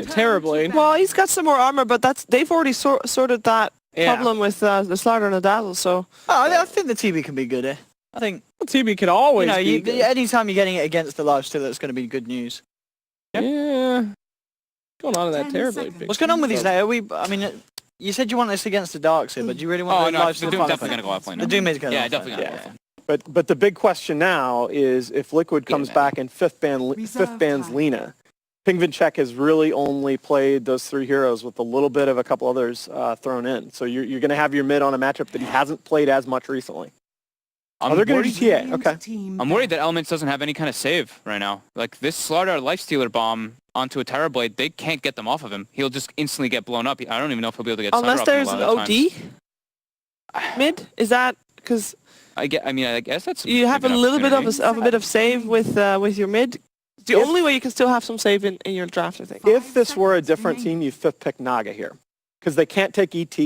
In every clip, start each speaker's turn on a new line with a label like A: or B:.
A: terribly.
B: Well, he's got some more armor, but they've already sorted that problem with the Slaughter and the Dazzle, so...
C: I think the TB can be good here. I think...
A: TB could always be good.
C: Anytime you're getting it against the lifestealer, it's going to be good news.
A: Yeah. What's going on in that Terrorblade?
C: What's going on with these now? I mean, you said you want this against the Darkseer, but do you really want the lifestealer?
D: The Doom's definitely going to go offline.
C: The Doom is going to
D: go offline. Yeah, definitely going to go offline.
E: But the big question now is if Liquid comes back and fifth bands Lina. Pingvinchek has really only played those 3 heroes with a little bit of a couple others thrown in. So you're going to have your mid on a matchup that he hasn't played as much recently. They're going to do TA. Okay.
D: I'm worried that Elements doesn't have any kind of save right now. Like this Slaughter Lifestealer bomb onto a Terrorblade, they can't get them off of him. He'll just instantly get blown up. I don't even know if he'll be able to get
B: unless there's an OD
D: times.
B: mid. Is that because?
D: I guess that's.
B: You have a little bit of save with your mid. It's the only way you can still have some save in your draft, I think.
E: If this were a different team, you'd fifth pick Naga here. Because they can't take ET,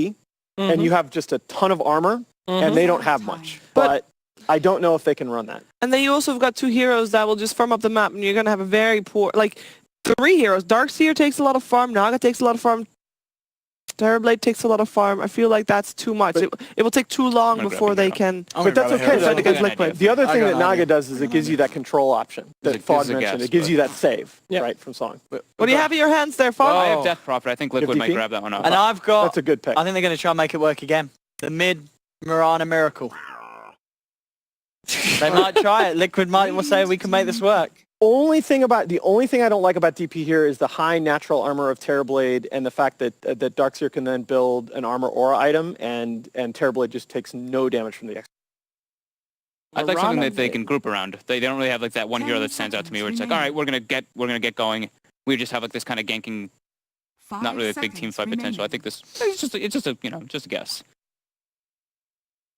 E: and you have just a ton of armor, and they don't have much. But I don't know if they can run that.
B: And then you also have got 2 heroes that will just farm up the map, and you're going to have a very poor... Like, 3 heroes. Darkseer takes a lot of farm, Naga takes a lot of farm, Terrorblade takes a lot of farm. I feel like that's too much. It will take too long before they can...
E: But that's okay.
B: Defend against Liquid.
E: The other thing that Naga does is it gives you that control option that Fog mentioned. It gives you that save, right, from Song.
B: What do you have in your hands there, Fog?
D: I have Death Prophet. I think Liquid might grab that one up.
C: And I've got...
E: That's a good pick.
C: I think they're going to try and make it work again. The mid Mirana Miracle. They might try it. Liquid might say we can make this work.
E: The only thing I don't like about DP here is the high natural armor of Terrorblade and the fact that Darkseer can then build an armor aura item and Terrorblade just takes no damage from the X.
D: I'd like something that they can group around. They don't really have like that one hero that stands out to me where it's like, all right, we're gonna get going. We just have like this kind of ganking, not really a big team fight potential. I think it's just a guess.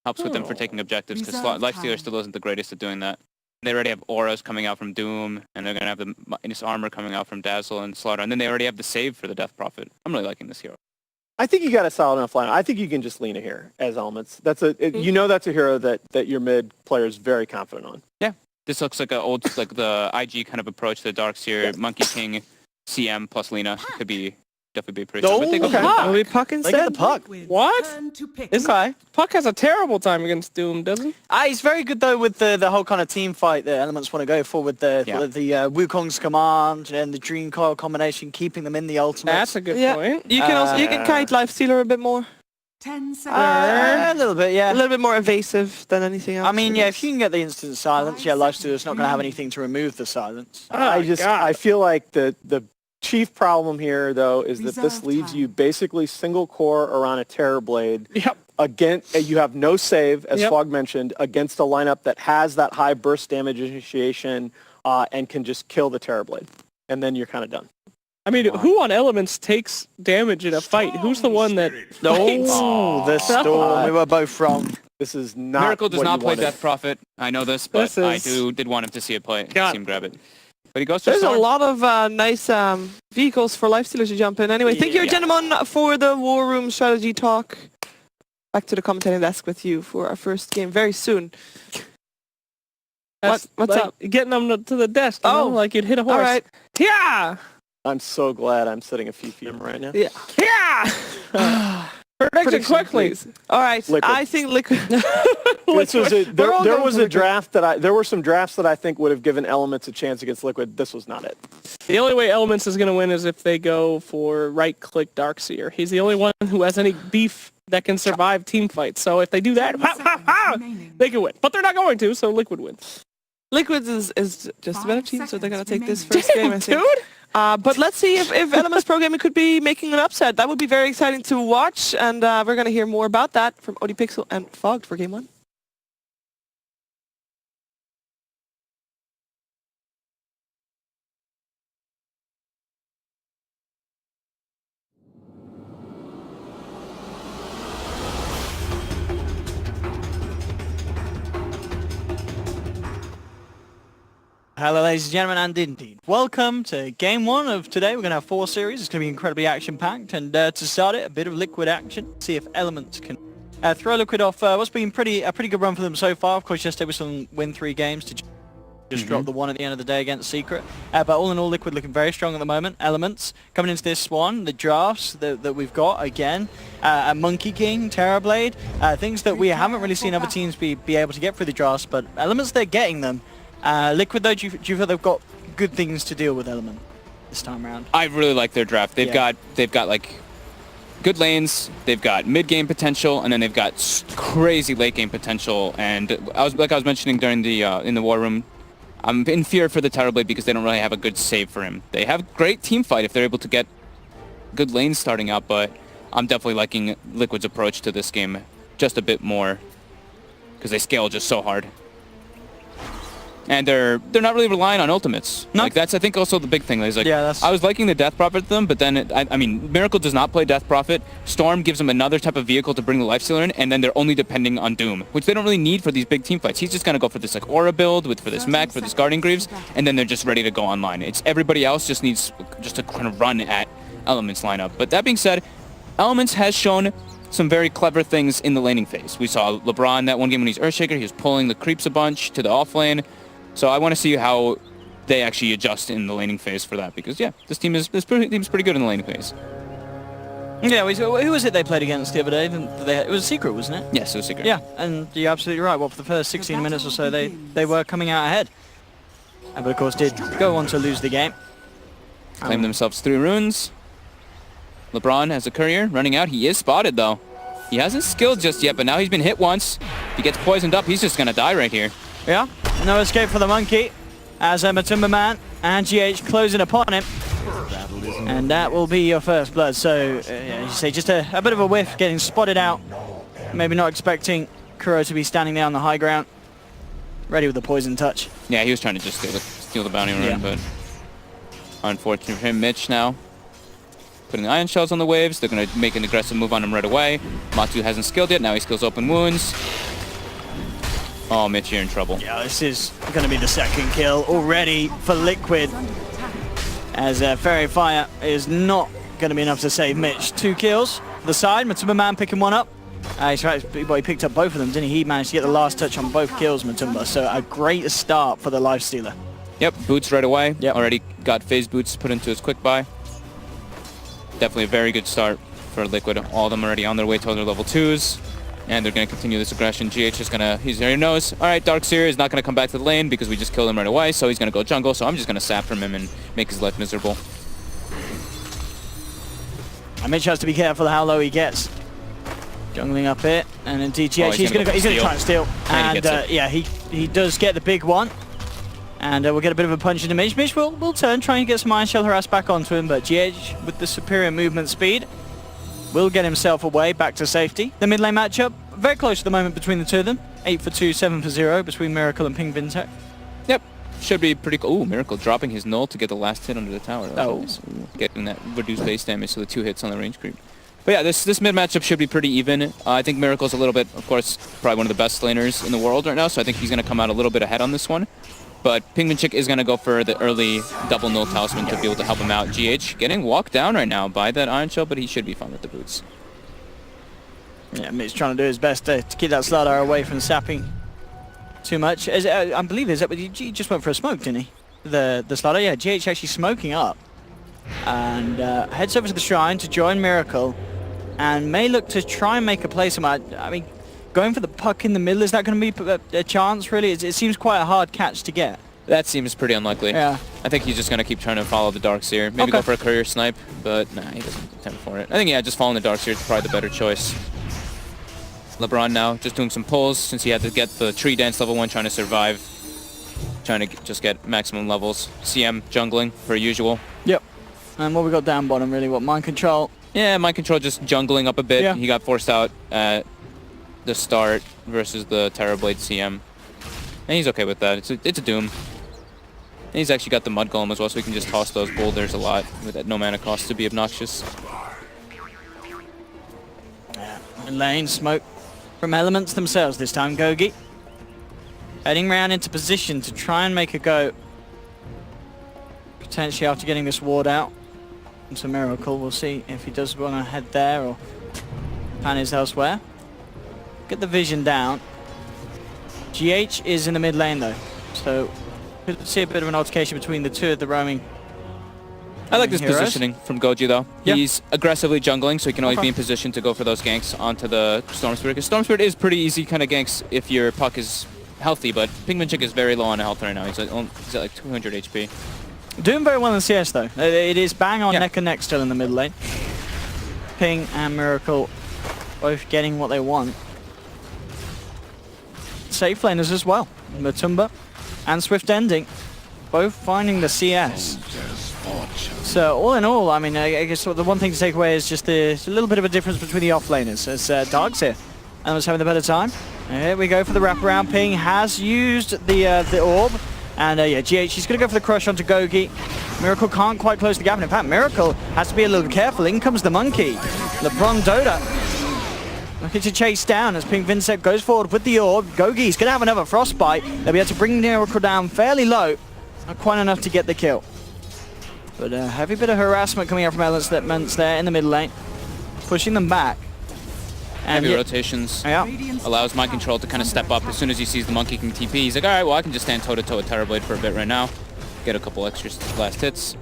D: Helps with them for taking objectives because Lifestealer still isn't the greatest at doing that. They already have auras coming out from Doom, and they're going to have the armor coming out from Dazzle and Slaughter, and then they already have the save for the Death Prophet. I'm really liking this hero.
E: I think you got a solid enough lineup. I think you can just Lina here as Elements. That's a hero that your mid player is very confident on.
D: Yeah, this looks like the IG kind of approach to the Darkseer, Monkey King, CM plus Lina. Could be definitely be pretty good.
B: Will be Puck instead?
C: They get the Puck.
A: What?
C: Okay.
A: Puck has a terrible time against Doom, doesn't he?
C: He's very good though with the whole kind of team fight that Elements want to go for with the Wukong's command and the Dream Coil combination, keeping them in the ultimate.
A: That's a good point.
B: You can also kite Lifestealer a bit more.
F: 10 seconds.
C: A little bit, yeah.
B: A little bit more evasive than anything else.
C: I mean, yeah, if you can get the instant silence, Lifestealer's not going to have anything to remove the silence.
E: I feel like the chief problem here, though, is that this leaves you basically single core around a Terrorblade.
A: Yep.
E: You have no save, as Fog mentioned, against a lineup that has that high burst damage initiation and can just kill the Terrorblade. And then you're kind of done.
A: I mean, who on Elements takes damage in a fight? Who's the one that fights?
C: Oh, the Storm. We were both wrong.
E: This is not
D: Miracle does
E: what
D: not
E: you
D: play
E: wanted.
D: Death Prophet. I know this, but I did want him to see it play. See him grab it. But he goes to
B: There's a lot of nice vehicles for Lifestealers to jump in. Anyway, thank you, gentlemen, for the War Room strategy talk. Back to the commentating desk with you for our first game very soon. What's up?
A: Getting them to the desk, like you'd hit a horse.
B: All right.
A: Yeah!
E: I'm so glad I'm sitting a few feet from right now.
B: Yeah.
A: Yeah! Prediction quickly.
B: Please. All right.
E: Liquid.
B: I think Liquid.
E: There was a draft there were some drafts that I think would have given Elements a chance against Liquid. This was not it.
A: The only way Elements is going to win is if they go for right-click Darkseer. He's the only one who has any beef that can survive team fights. So if they do that, they can win. But they're not going to, so Liquid wins.
B: Liquid is just a better team, so they're going to take this first game, I think.
A: Dude!
B: But let's see if Elements Pro Gaming could be making an upset. That would be very exciting to watch, and we're going to hear more about that from ODPixel and Fogged for Game 1.
C: Hello ladies and gentlemen, and indeed, welcome to Game 1 of today. We're going to have 4 series. It's going to be incredibly action-packed, and to start it, a bit of Liquid action. See if Elements can throw Liquid off what's been a pretty good run for them so far. Of course, yesterday was some win 3 games to Just dropped the one at the end of the day against Secret. But all in all, Liquid looking very strong at the moment. Elements coming into this one, the drafts that we've got again, a Monkey King, Terrorblade, things that we haven't really seen other teams be able to get through the drafts, but Elements, they're getting them. Liquid though, do you feel they've got good things to deal with Element this time around?
D: I really like their draft. They've got like good lanes, they've got mid-game potential, and then they've got crazy late-game potential. And I was mentioning during the in the war room, I'm in fear for the Terrorblade because they don't really have a good save for him. They have great team fight if they're able to get good lanes starting out, but I'm definitely liking Liquid's approach to this game just a bit more because they scale just so hard. And they're not really relying on ultimates.
C: No.
D: Like that's I think also the big thing. Is like
C: that's...
D: I was liking the Death Prophet to them, but then I mean Miracle does not play Death Prophet. Storm gives them another type of vehicle to bring the Lifestealer in, and then they're only depending on Doom, which they don't really need for these big team fights. He's just gonna go for this like Aura build for this mech, for this Guardian Greaves, and then they're just ready to go online. It's everybody else just needs just to kind of run at Elements lineup. But that being said, Elements has shown some very clever things in the laning phase. We saw LeBron that one game when he's Earthshaker, he was pulling the creeps a bunch to the off lane. So I want to see how they actually adjust in the laning phase for that, because yeah, this team's pretty good in the laning phase.
C: Yeah, who was it they played against the other day? It was Secret, wasn't it?
D: Yes, it was Secret.
C: Yeah, and you're absolutely right. Well, for the first 16 minutes or so, they were coming out ahead. But of course did go on to lose the game.
D: Claim themselves 3 runes. LeBron as a courier running out. He is spotted though. He hasn't skilled just yet, but now he's been hit once. If he gets poisoned up, he's just going to die right here.
C: Yeah, no escape for the Monkey as Matumba Man and GH closing upon him. And that will be your first blood. So, you say just a bit of a whiff, getting spotted out. Maybe not expecting Kuro to be standing there on the high ground. Ready with the poison touch.
D: Yeah, he was trying to just steal the bounty run, but unfortunate for him. Mitch now putting the Iron Shells on the waves. They're going to make an aggressive move on him right away. Matu hasn't skilled yet. Now he skills Open Wounds. Oh, Mitch, you're in trouble.
C: Yeah, this is going to be the second kill already for Liquid. As Fairy Fire is not going to be enough to save Mitch. 2 kills. The side, Matumba Man picking one up. He's right, he picked up both of them, didn't he? He managed to get the last touch on both kills, Matumba. So a great start for the Lifestealer.
D: Yep, boots right away.
C: Yep.
D: Already got phase boots put into his quick buy. Definitely a very good start for Liquid. All of them already on their way to their level 2s. And they're going to continue this aggression. GH is going to, he already knows, all right, Darkseer is not going to come back to the lane because we just killed him right away, so he's going to go jungle, so I'm just going to sap from him and make his life miserable.
C: And Mitch has to be careful how low he gets. Jungling up it, and indeed GH, he's going to try and steal. And yeah, he does get the big one. And we'll get a bit of a punch into Mitch. Mitch will turn, try and get some Iron Shell harass back onto him, but GH with the superior movement speed will get himself away back to safety. The mid lane matchup, very close at the moment between the two of them. 8 for 2, 7 for 0 between Miracle and Ping Vintech.
D: Yep, should be pretty cool. Ooh, Miracle dropping his null to get the last hit under the tower. Nice. Getting that reduced base damage, so the 2 hits on the range creep. But yeah, this mid matchup should be pretty even. I think Miracle's a little bit, of course, probably one of the best laners in the world right now, so I think he's going to come out a little bit ahead on this one. But Pingvinchik is going to go for the early double null talisman to be able to help him out. GH getting walked down right now by that Iron Shell, but he should be fine with the boots.
C: Yeah, Mitch trying to do his best to keep that Slardar away from sapping too much. I believe he just went for a smoke, didn't he? The Slardar, yeah, GH actually smoking up. And heads over to the shrine to join Miracle. And may look to try and make a play somewhere. I mean, going for the puck in the middle, is that going to be a chance, really? It seems quite a hard catch to get.
D: That seems pretty unlikely. Yeah. I think he's just going to keep trying to follow the Darkseer. Maybe go for a courier snipe, but nah, he doesn't attempt for it. I think, yeah, just following the Darkseer is probably the better choice. LeBron now just doing some pulls since he had to get the tree dance level 1, trying to survive. Trying to just get maximum levels. CM jungling, per usual.
C: Yep. And what we got down bottom, really? What, Mind Control?
D: Yeah, Mind Control just jungling up a bit.
C: Yeah.
D: He got forced out at the start versus the Terrorblade CM. And he's okay with that. It's a Doom. And he's actually got the Mud Golem as well, so he can just toss those boulders a lot with that no mana cost to be obnoxious.
C: Yeah. And lane, smoke from Elements themselves this time, Gogi. Heading round into position to try and make a go. Potentially after getting this ward out. It's a Miracle. We'll see if he does want to head there or pan is elsewhere. Get the vision down. GH is in the mid lane though, so Could see a bit of an altercation between the two of the roaming.
D: I like this
C: heroes.
D: positioning from Goji though.
C: Yeah.
D: He's aggressively jungling, so he can always be in position to go for those ganks onto the Storm Spirit. Because Storm Spirit is pretty easy kind of ganks if your puck is healthy, but Pingvinchik is very low on health right now. He's at like 200 HP.
C: Doing very well in CS though. It is bang on
D: Yeah.
C: neck and neck still in the mid lane. Ping and Miracle both getting what they want. Safe laners as well. Matumba and Swift Ending both finding the CS. So all in all, I mean, I guess the one thing to take away is just a little bit of a difference between the offlaners. As Dark's here and was having the better time. Here we go for the wraparound. Ping has used the orb. And yeah, GH, he's going to go for the crush onto Gogi. Miracle can't quite close the gap. And in fact, Miracle has to be a little careful. In comes the monkey. LeBron Dota looking to chase down as Ping Vincent goes forward with the orb. Gogi's going to have another frostbite. They'll be able to bring Miracle down fairly low. Not quite enough to get the kill. But a heavy bit of harassment coming out from Elements there in the mid lane. Pushing them back. And
D: Heavy rotations.
C: Yeah.
D: Allows Mind Control to kind of step up as soon as he sees the monkey can TP. He's like, alright, well I can just stand toe-to-toe with Terrorblade for a bit right now. Get a couple extra last hits.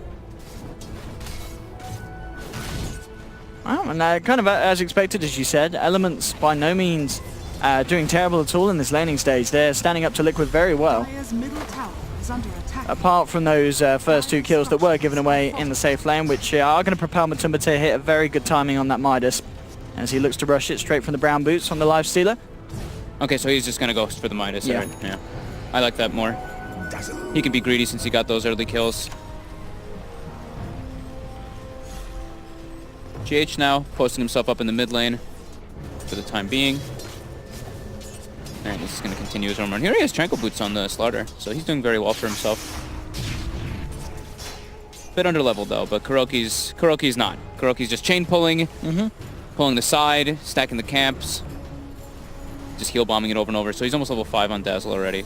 C: Well, and kind of as expected, as you said, Elements by no means doing terrible at all in this laning stage. They're standing up to Liquid very well. Apart from those first two kills that were given away in the safe lane, which are going to propel Matumba to hit a very good timing on that Midas, as he looks to rush it straight from the brown boots on the Lifestealer.
D: Okay, so he's just going to go for the Midas.
C: Yeah.
D: Right? Yeah. I like that more. He can be greedy since he got those early kills. GH now posting himself up in the mid lane for the time being. And this is going to continue his home run. Here he has Tranquil Boots on the Slaughter, so he's doing very well for himself. Bit under level though, but Kuroki's not. Kuroki's just chain pulling, pulling the side, stacking the camps, just heal bombing it over and over. So he's almost level 5 on Dazzle already.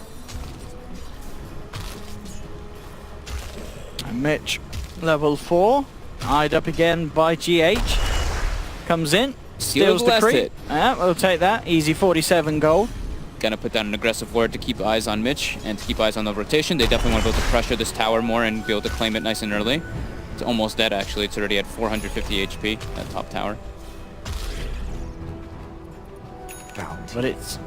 C: And Mitch, level 4, eyed up again by GH. Comes in, steals the
D: last
C: creep.
D: hit.
C: Yeah, we'll take that. Easy 47 gold.
D: Gonna put down an aggressive ward to keep eyes on Mitch and to keep eyes on the rotation. They definitely want to be able to pressure this tower more and be able to claim it nice and early. It's almost dead actually. It's already at 450 HP, that top tower.
C: But it's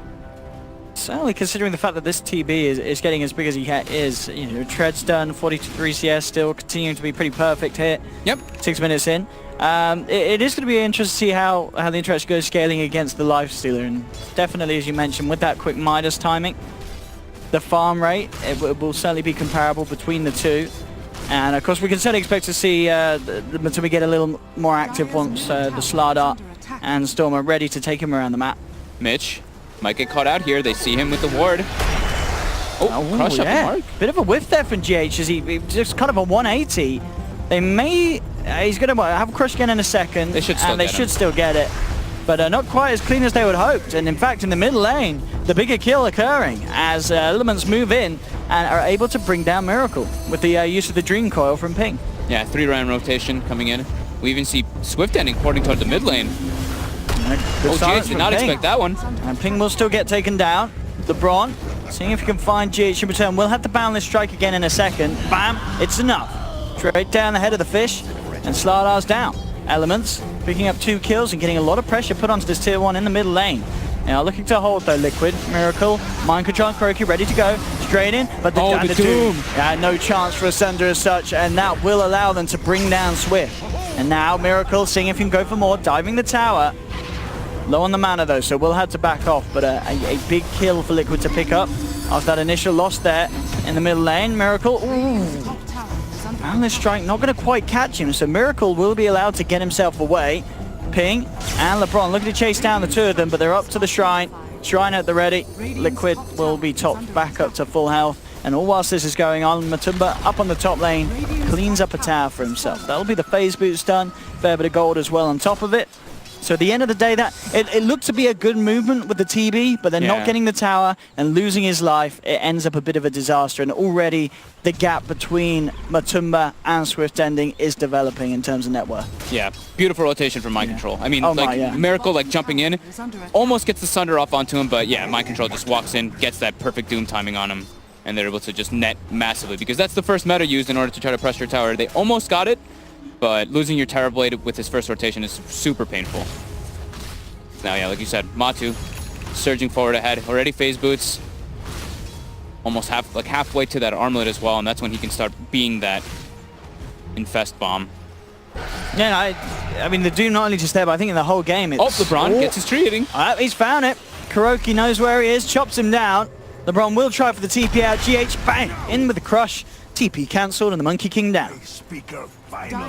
C: certainly, considering the fact that this TB is getting as big as he is, you know, Tread's done, 43 CS still continuing to be pretty perfect here.
D: Yep.
C: 6 minutes in. It is going to be interesting to see how the interaction goes scaling against the Lifestealer, and definitely, as you mentioned, with that quick Midas timing, the farm rate, it will certainly be comparable between the two. And of course, we can certainly expect to see the Matumba get a little more active once the Slardar and Storm are ready to take him around the map.
D: Mitch might get caught out here. They see him with the ward. Oh, crush up the mark.
C: Bit of a whiff there from GH as he just kind of a 180. They may... he's going to have a crush again in a second.
D: They should still
C: and they should still get it. But not quite as clean as they would have hoped. And in fact, in the middle lane, the bigger kill occurring as Elements move in and are able to bring down Miracle with the use of the Dream Coil from Ping.
D: Yeah, 3-round rotation coming in. We even see Swift Ending porting toward the mid lane. Oh, GH did not expect that one.
C: And Ping will still get taken down. LeBron, seeing if he can find GH in return. We'll have the boundless strike again in a second. Bam, it's enough. Straight down the head of the fish, and Slardar's down. Elements picking up 2 kills and getting a lot of pressure put onto this tier 1 in the middle lane. Now looking to hold though, Liquid, Miracle, Mind Control, Kuroki ready to go. Straight in, but the Doom. No chance for Ascender as such, and that will allow them to bring down Swift. And now Miracle seeing if he can go for more, diving the tower. Low on the mana though, so we'll have to back off, but a big kill for Liquid to pick up after that initial loss there in the middle lane. Miracle, and this strike not going to quite catch him, so Miracle will be allowed to get himself away. Ping and LeBron looking to chase down the two of them, but they're up to the Shrine. Shrine at the ready. Liquid will be topped back up to full health. And all whilst this is going on, Matumba up on the top lane, cleans up a tower for himself. That'll be the phase boots done. Fair bit of gold as well on top of it. So at the end of the day, that it looked to be a good movement with the TB, but they're not getting the tower and losing his life. It ends up a bit of a disaster, and already the gap between Matumba and Swift Ending is developing in terms of net worth.
D: Yeah, beautiful rotation from Mind Control. I mean,
C: Oh
D: Miracle jumping in, almost gets the Sunder off onto him, but yeah, Mind Control just walks in, gets that perfect Doom timing on him, and they're able to just net massively, because that's the first meta used in order to try to pressure tower. They almost got it, but losing your Terrorblade with his first rotation is super painful. Now, yeah, like you said, Matu surging forward ahead, already phase boots, almost halfway to that armlet as well, and that's when he can start being that infest bomb.
C: Yeah, I mean, the Doom not only just there, but I think in the whole game it's...
D: Oh, LeBron gets his tree hitting.
C: He's found it. Kuroki knows where he is, chops him down. LeBron will try for the TP out. GH, bang, in with the crush. TP cancelled and the Monkey King down.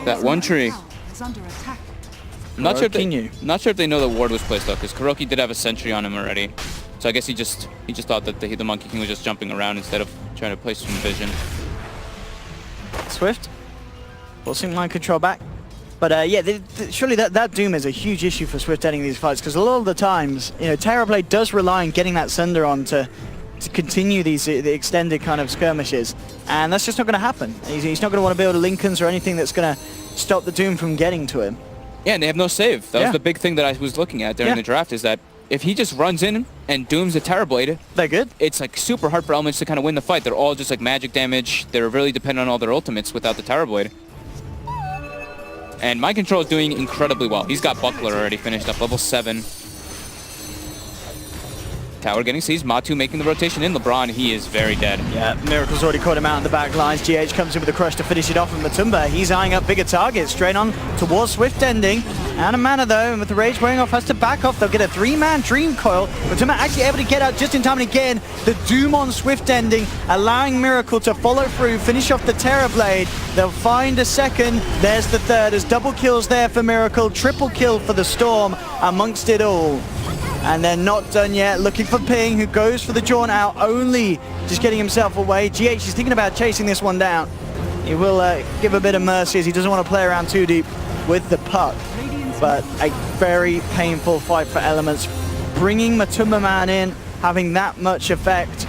D: That one tree. I'm not sure if they know the ward was placed up, because Kuroki did have a sentry on him already. So I guess he just thought that the Monkey King was just jumping around instead of trying to place some vision.
C: Swift, forcing mind control back. But yeah, surely that Doom is a huge issue for Swift ending these fights, because a lot of the times, you know, Terrorblade does rely on getting that Sunder on to continue the extended kind of skirmishes, and that's just not going to happen. He's not going to want to build a Lincolns or anything that's going to stop the Doom from getting to him.
D: Yeah, and they have no save. That was the big thing that I was looking at during the draft, is that if he just runs in and dooms a Terrorblade,
C: they're good.
D: It's like super hard for Elements to kind of win the fight. They're all just like magic damage. They're really dependent on all their ultimates without the Terrorblade. And Mind Control is doing incredibly well. He's got Buckler already finished up, level 7. Tower getting seized. Matu making the rotation in. LeBron, he is very dead.
C: Yeah, Miracle's already caught him out in the back lines. GH comes in with a crush to finish it off, and Matumba, he's eyeing up bigger targets. Straight on towards Swift ending. And a mana though, and with the rage wearing off, has to back off. They'll get a 3-man Dream Coil. Matumba actually able to get out just in time, and again, the Doom on Swift ending, allowing Miracle to follow through, finish off the Terrorblade. They'll find a second. There's the third. There's double kills there for Miracle, triple kill for the Storm amongst it all. And they're not done yet, looking for Ping, who goes for the jaunt out, only just getting himself away. GH is thinking about chasing this one down. He will give a bit of mercy, as he doesn't want to play around too deep with the puck. But a very painful fight for Elements. Bringing Matumba Man in, having that much effect,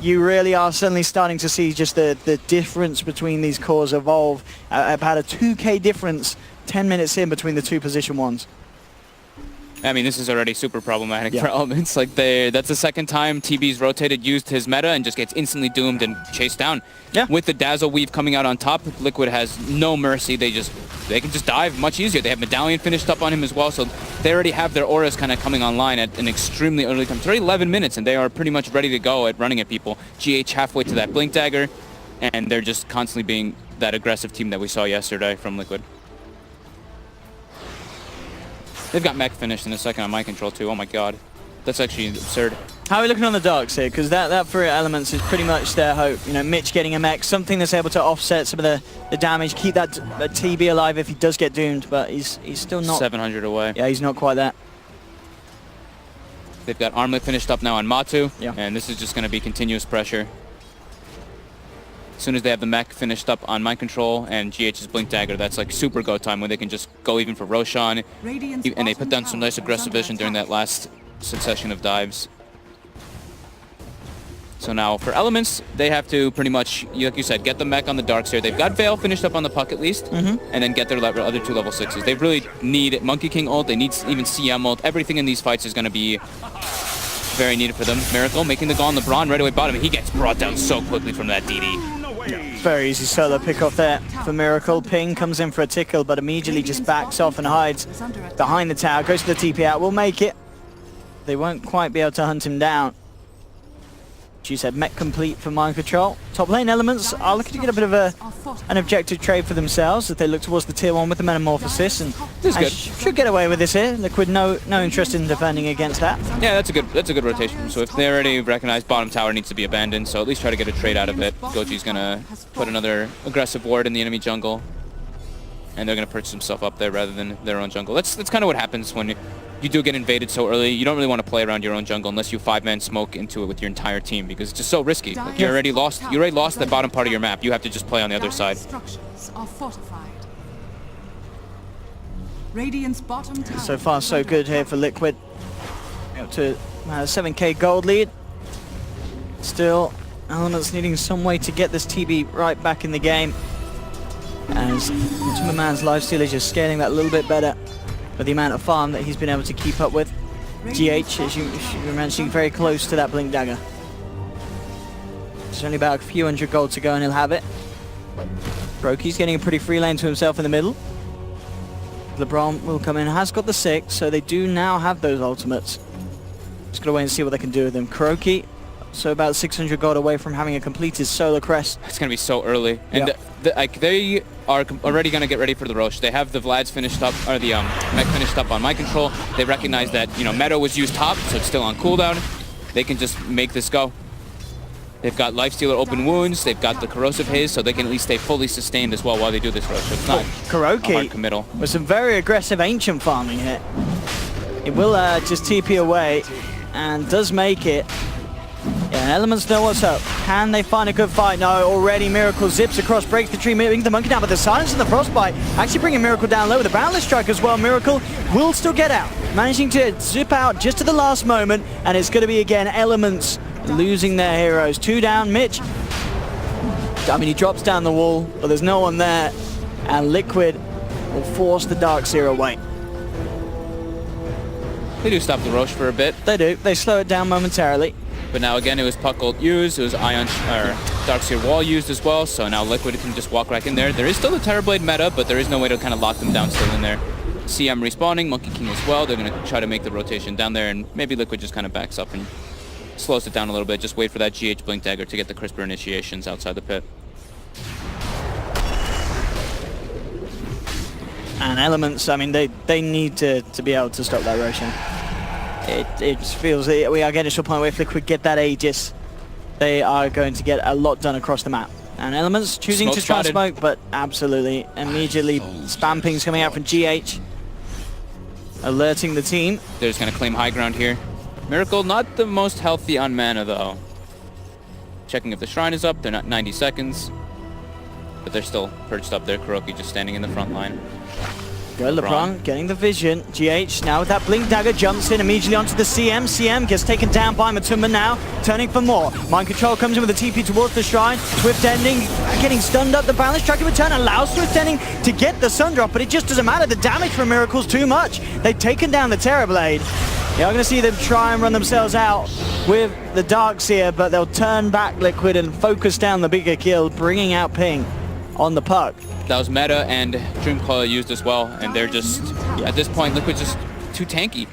C: you really are suddenly starting to see just the difference between these cores evolve. About a 2k difference 10 minutes in between the two position ones.
D: I mean, this is already super problematic for Elements. Like, that's the second time TB's rotated, used his meta, and just gets instantly doomed and chased down.
C: Yeah.
D: With the Dazzle Weave coming out on top, Liquid has no mercy. They can just dive much easier. They have Medallion finished up on him as well, so they already have their auras kind of coming online at an extremely early time. It's already 11 minutes, and they are pretty much ready to go at running at people. GH halfway to that Blink Dagger, and they're just constantly being that aggressive team that we saw yesterday from Liquid. They've got mech finished in a second on Mind Control too. Oh my god. That's actually absurd.
C: How are we looking on the darks here? Because that for Elements is pretty much their hope. You know, Mitch getting a mech, something that's able to offset some of the damage, keep that TB alive if he does get doomed, but he's still not...
D: 700 away.
C: Yeah, he's not quite that.
D: They've got Armlet finished up now on Matu, and this is just going to be continuous pressure. As soon as they have the mech finished up on Mind Control and GH's Blink Dagger, that's like super go time where they can just go even for Roshan. And they put down some nice aggressive vision during that last succession of dives. So now for Elements, they have to pretty much, like you said, get the mech on the Darkseer. They've got Veil finished up on the puck at least, and then get their other 2 level 6s. They really need Monkey King ult, they need even CM ult. Everything in these fights is going to be very needed for them. Miracle making the goal on LeBron right away bottom. He gets brought down so quickly from that DD.
C: Very easy solo pick off there for Miracle. Ping comes in for a tickle, but immediately just backs off and hides behind the tower. Goes for the TP out. Will make it. They won't quite be able to hunt him down. She said mech complete for Mind Control. Top lane Elements are looking to get a bit of an objective trade for themselves as they look towards the tier 1 with the Metamorphosis, and should get away with this here. Liquid no interest in defending against that.
D: Yeah, that's a good rotation. So if they already recognize bottom tower needs to be abandoned, so at least try to get a trade out of it. Goji's gonna put another aggressive ward in the enemy jungle, and they're gonna purchase himself up there rather than their own jungle. That's kind of what happens when you do get invaded so early. You don't really want to play around your own jungle unless you 5-man smoke into it with your entire team, because it's just so risky. Like, you already lost the bottom part of your map. You have to just play on the other side.
C: So far so good here for Liquid. Up to 7k gold lead. Still, Elements needing some way to get this TB right back in the game, as Ultimate Man's lifesteal is just scaling that a little bit better for the amount of farm that he's been able to keep up with. GH, as you were mentioning, very close to that Blink Dagger. There's only about a few hundred gold to go and he'll have it. Kroki's getting a pretty free lane to himself in the middle. LeBron will come in, has got the 6, so they do now have those ultimates. Just gotta wait and see what they can do with them. Kroki, so about 600 gold away from having a completed solo crest.
D: It's gonna be so early, and they are already gonna get ready for the Roche. They have the Vlads finished up, or the mech finished up on my control. They recognize that Meadow was used top, so it's still on cooldown. They can just make this go. They've got Lifestealer open wounds. They've got the corrosive haze, so they can at least stay fully sustained as well while they do this Roche. So it's not
C: Kroki
D: a hard committal.
C: With some very aggressive ancient farming here. It will just TP away and does make it. Yeah, and Elements know what's up. Can they find a good fight? No, already Miracle zips across, breaks the tree, moving the monkey down, but the silence and the frostbite actually bringing Miracle down low with a boundless strike as well. Miracle will still get out, managing to zip out just to the last moment, and it's going to be again Elements losing their heroes. 2 down, Mitch. I mean, he drops down the wall, but there's no one there, and Liquid will force the Darkseer away.
D: They do stop the Roche for a bit.
C: They do. They slow it down momentarily.
D: But now again, it was Puck ult used, it was Darkseer wall used as well, so now Liquid can just walk right in there. There is still the Terrorblade meta, but there is no way to kind of lock them down still in there. CM respawning, Monkey King as well. They're going to try to make the rotation down there, and maybe Liquid just kind of backs up and slows it down a little bit. Just wait for that GH Blink Dagger to get the crisper initiations outside the pit.
C: And Elements, I mean, they need to be able to stop that Roshan. It feels that we are getting to a point where if Liquid get that Aegis, they are going to get a lot done across the map. And Elements choosing to try and smoke, but absolutely immediately spam pings coming out from GH, alerting the team.
D: They're just going to claim high ground here. Miracle, not the most healthy on mana though. Checking if the shrine is up, they're not 90 seconds. But they're still perched up there. Kuroki just standing in the front line.
C: Good, LeBron getting the vision. GH now with that Blink Dagger jumps in immediately onto the CM. CM gets taken down by Matumba now, turning for more. Mind Control comes in with a TP towards the shrine. Swift Ending getting stunned up. The balance track of return allows Swift Ending to get the Sun Drop, but it just doesn't matter. The damage from Miracle's too much. They've taken down the Terrorblade. Yeah, I'm going to see them try and run themselves out with the Darkseer, but they'll turn back Liquid and focus down the bigger kill, bringing out Ping on the puck.
D: That was meta and Dreamcoil used as well, and they're just, at this point, Liquid's just too tanky.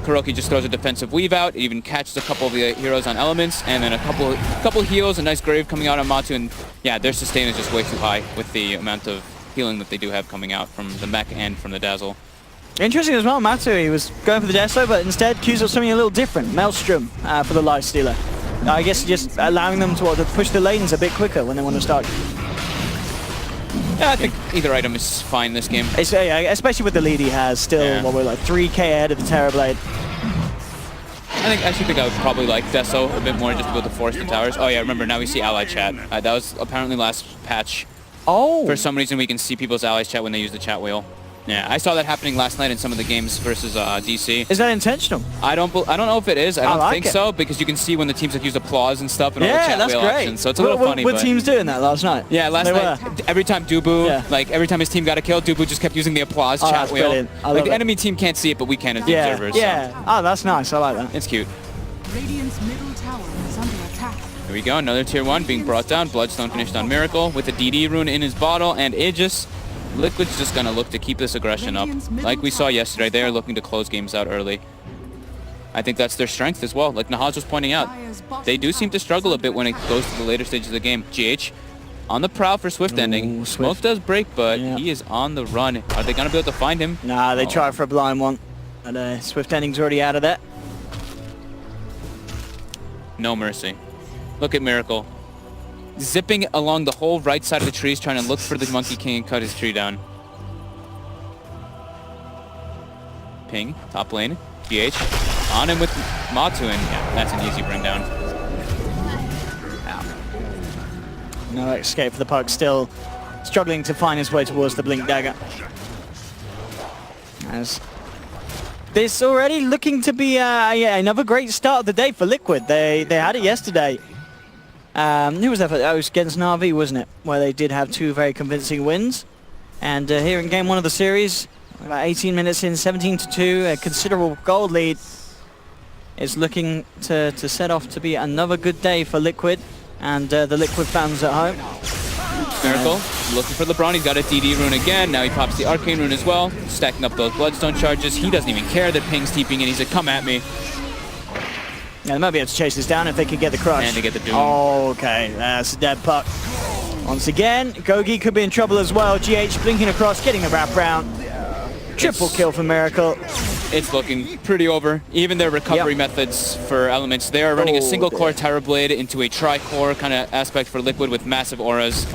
D: Kuroki just throws a defensive weave out, even catches a couple of the heroes on Elements, and then a couple heals, a nice grave coming out on Matu, and yeah, their sustain is just way too high with the amount of healing that they do have coming out from the mech and from the Dazzle.
C: Interesting as well, Matu, he was going for the Deso, but instead cues up something a little different. Maelstrom for the Lifestealer. I guess just allowing them to push the lanes a bit quicker when they want to start.
D: Yeah, I think either item is fine this game.
C: Especially with the lead he has, still, what we're like 3k ahead of the Terrorblade.
D: I actually think I would probably like Deso a bit more just to be able to force the towers. Oh yeah, remember, now we see ally chat. That was apparently last patch. Oh! For some reason we can see people's allies chat when they use the chat wheel. Yeah, I saw that happening last night in some of the games versus DC.
C: Is that intentional?
D: I don't know if it is. I don't think so, because you can see when the teams have used applause and stuff and all the chat wheel options. So it's a little funny.
C: What teams doing that last night?
D: Yeah, last night, every time Dubu, like every time his team got a kill, Dubu just kept using the applause chat wheel.
C: Brilliant.
D: Like the enemy team can't see it, but we can as the observers.
C: Yeah. So. Oh, that's nice. I like that.
D: It's cute.
F: Radiant's middle tower is under attack.
D: Here we go. Another tier 1 being brought down. Bloodstone finished on Miracle with the DD rune in his bottle and Aegis. Liquid's just going to look to keep this aggression up. Like we saw yesterday, they are looking to close games out early. I think that's their strength as well. Like Nahaz was pointing out, they do seem to struggle a bit when it goes to the later stages of the game. GH on the prowl for Swift Ending. Smoke does break, but he is on the run. Are they going to be able to find him?
C: Nah, they try for a blind one. And Swift Ending's already out of that.
D: No mercy. Look at Miracle. Zipping along the whole right side of the trees, trying to look for the Monkey King and cut his tree down. Ping, top lane, GH, on him with Matu, and yeah, that's an easy bring down.
C: No escape for the puck, still struggling to find his way towards the Blink Dagger. As this already looking to be another great start of the day for Liquid. They had it yesterday. Who was that for? It was against Na'Vi, wasn't it? Where they did have 2 very convincing wins. And here in game 1 of the series, about 18 minutes in, 17-2, a considerable gold lead. Is looking to set off to be another good day for Liquid. and the Liquid fans at home.
D: Miracle looking for LeBron. He's got a DD rune again. Now he pops the Arcane rune as well, stacking up those Bloodstone charges. He doesn't even care that Ping's TPing in. He's like, come at me.
C: Yeah, they might be able to chase this down if they could get the crush.
D: And they get the Doom.
C: Oh, okay. That's a dead puck. Once again, Gogi could be in trouble as well. GH blinking across, getting a wrap round. Triple kill for Miracle.
D: It's looking pretty over. Even their recovery methods for Elements, they are running a single core Terrorblade into a tri-core kind of aspect for Liquid with massive auras.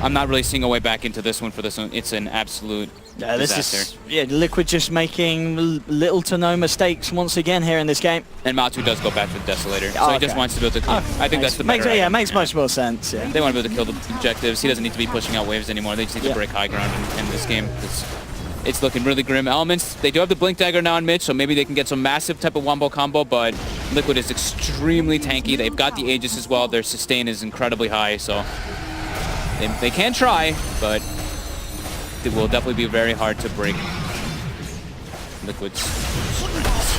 D: I'm not really seeing a way back into this one for this one. It's an absolute disaster.
C: Liquid just making little to no mistakes once again here in this game.
D: And Matu does go back for the Desolator, so he just wants to be able to kill. I think that's the better
C: Yeah, makes much more sense. Yeah.
D: They want to be able to kill the objectives. He doesn't need to be pushing out waves anymore. They just need to break high ground in this game. It's looking really grim. Elements, they do have the Blink Dagger now on mid, so maybe they can get some massive type of wombo combo, but Liquid is extremely tanky. They've got the Aegis as well. Their sustain is incredibly high, so they can try, but it will definitely be very hard to break Liquid's strengths.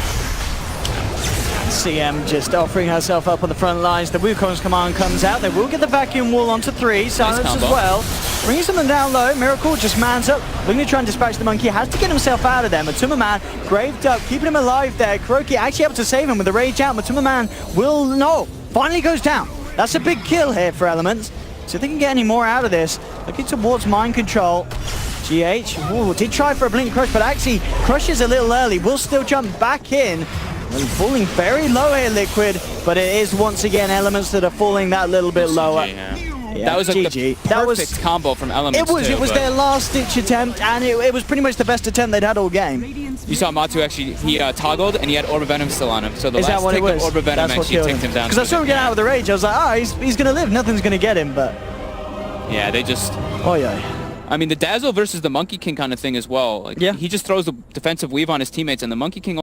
C: CM just offering herself up on the front lines. The Wukong's command comes out. They will get the vacuum wall onto 3. Silence as well. Brings them down low. Miracle just mans up. Looking to try and dispatch the monkey. Has to get himself out of there. Matuma Man graved up, keeping him alive there. Kuroki actually able to save him with the rage out. Matuma Man will finally goes down. That's a big kill here for Elements. So if they can get any more out of this, looking towards mind control. GH did try for a blink crush, but actually crushes a little early. Will still jump back in. Really falling very low here, Liquid, but it is once again Elements that are falling that little bit lower.
D: Yeah, that was like the perfect combo from Elements.
C: It was their last-ditch attempt, and it was pretty much the best attempt they'd had all game.
D: You saw Matu actually, he toggled, and he had Orb of Venom still on him. So the
C: is
D: last tick of Orb of Venom actually ticked him down.
C: Because I saw him get out of the rage, I was like, he's going to live, nothing's going to get him, but...
D: Yeah, they just...
C: Oh, yeah.
D: I mean, the Dazzle versus the Monkey King kind of thing as well. Like, he just throws the defensive weave on his teammates, and the Monkey King